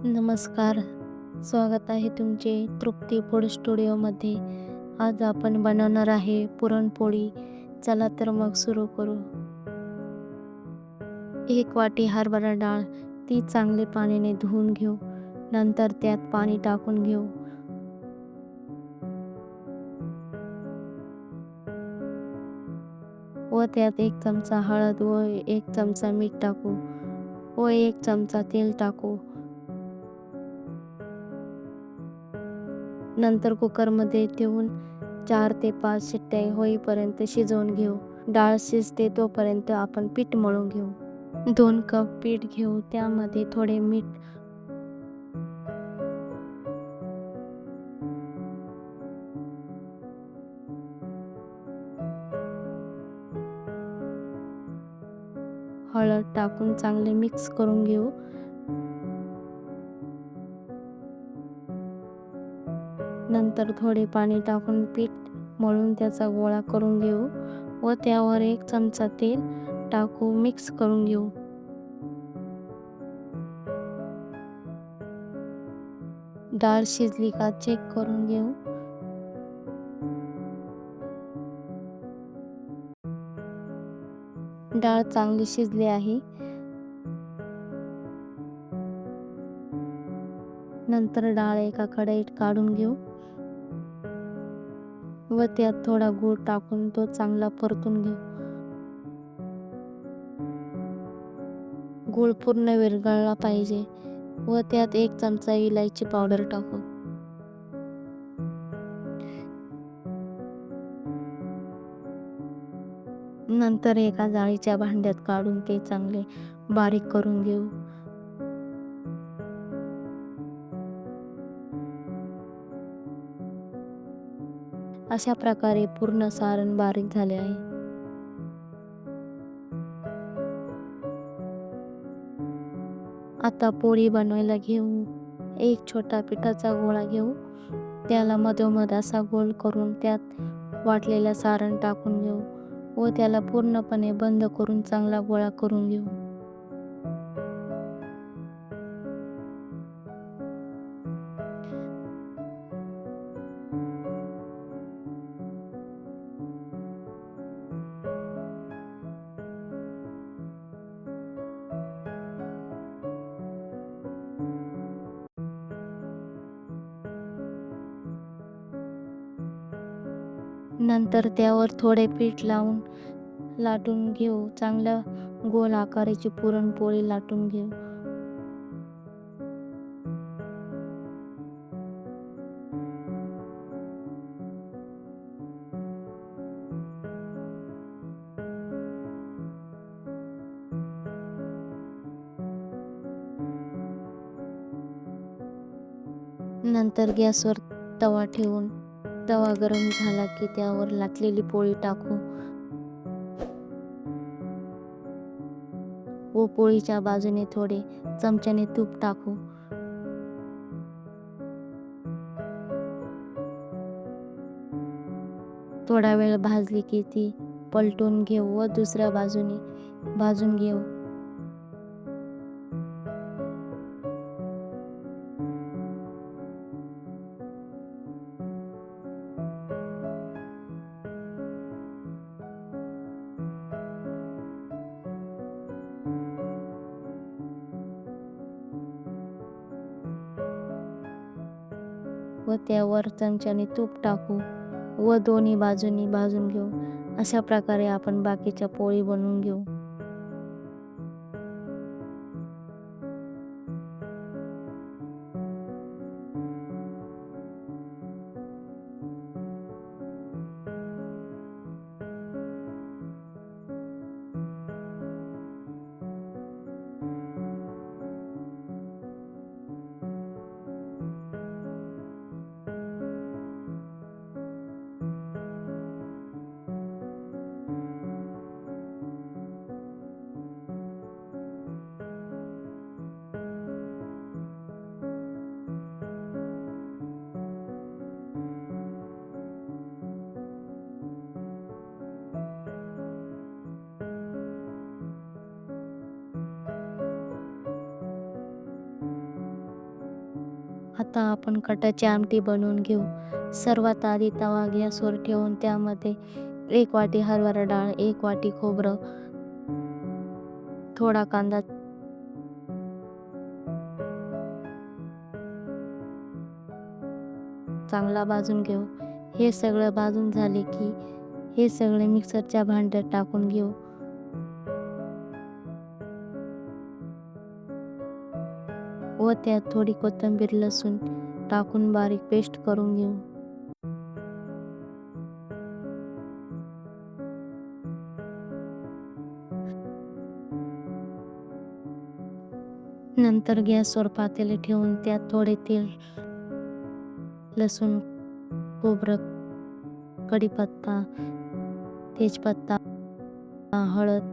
नमस्कार. स्वागत आहे तुमचे तृप्ती फूड स्टुडिओमध्ये. आज आपण बनवणार आहे पुरणपोळी. चला तर मग सुरू करू. 1 वाटी हरभरा डाळ, ती चांगले पाण्याने धुवून घेऊ. नंतर त्यात पाणी टाकून घेऊ व त्यात 1 चमचा हळद व 1 चमचा मीठ टाकू व 1 चमचा तेल टाकू. नंतर कुकरमध्ये ठेवून 4 ते 5 शिट्ट्या होईपर्यंत शिजवून घेऊ. डाळ शिजते तोपर्यंत आपण पीठ मळून घेऊ. 2 कप पीठ घेऊ. त्यामध्ये थोडे मीठ, हळद टाकून चांगले मिक्स करून घेऊ. नंतर थोडे पाणी टाकून पीठ मळून त्याचा गोळा करून घेऊ व त्यावर 1 चमचा तेल टाकू मिक्स करून घेऊ. डाळ शिजली का चेक करून घेऊ. डाळ चांगली शिजली आहे. नंतर डाळ एका कढईत काढून घेऊ व त्यात थोडा गूळ टाकून तो चांगला परतून घेऊ. गूळ पूर्ण विरघळला पाहिजे व त्यात 1 चमचा इलायची पावडर टाकू. नंतर एका जाळीच्या भांड्यात काढून ते चांगले बारीक करून घेऊ. अशा प्रकारे पूर्ण सारण बारीक झाले आहे. आता पोळी बनवायला घेऊ. एक छोटा पिठाचा गोळा घेऊ. त्याला मधोमध असा गोल करून त्यात वाटलेलं सारण टाकून घेऊ व त्याला पूर्णपणे बंद करून चांगला गोळा करून घेऊ. नंतर त्यावर थोडे पीठ लावून लाटून घेऊ. चांगल्या गोल आकाराची पुरणपोळी लाटून घेऊ. नंतर गॅसवर तवा ठेवून तवा गरम झाला की त्यावर लाटलेली पोळी टाकू व पोळीच्या बाजूने थोडे चमच्याने तूप टाकू. थोडा वेळ भाजली की ती पलटून घेऊ व दुसऱ्या बाजूने भाजून घेऊ. व त्यावर चमच्याने तूप टाकू व दोन्ही बाजूनी भाजून घेऊ. अशा प्रकारे आपण बाकीच्या पोळी बनवून घेऊ. आता आपण कटाची आमटी बनवून घेऊ. सर्वात आधी तवा गॅसवर ठेवून त्यामध्ये 1 वाटी हरभरा डाळ, 1 वाटी खोबरं, थोडा कांदा चांगला भाजून घेऊ. हे सगळं भाजून झाले की हे सगळे मिक्सरच्या भांड्यात टाकून घेऊ व त्यात थोडी कोथिंबीर, लसूण टाकून बारीक पेस्ट करून घेऊ. नंतर गॅसवर पातेले ठेवून त्यात थोडे तेल, लसूण, खोबरं, कढीपत्ता, तेजपत्ता, हळद,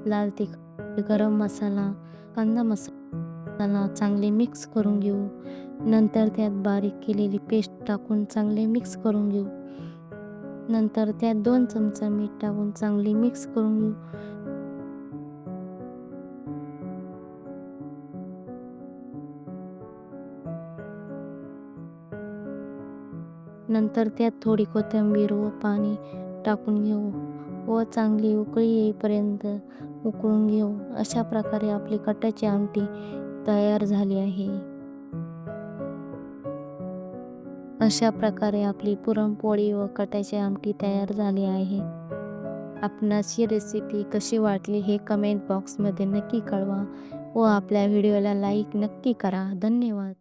लाल तिखट, गरम मसाला, कांदा मसाला चांगले मिक्स करून घेऊ. नंतर त्यात बारीक केलेली पेस्ट टाकून चांगले मिक्स करून घेऊ. नंतर त्यात 2 चमचा मीठ टाकून चांगले मिक्स करून घेऊ. नंतर त्यात थोडी कोथिंबीर व पाणी टाकून घेऊ व चांगली उकळी येईपर्यंत उकळून घेऊ. अशा प्रकारे आपली कटाची आमटी तयार झाली आहे. अशा प्रकारे आपली पुरणपोळी व कटाची आमटी तयार झाली आहे. आपणास ही रेसिपी कशी वाटली हे कमेंट बॉक्समध्ये नक्की कळवा व आपल्या व्हिडिओला लाईक नक्की करा. धन्यवाद.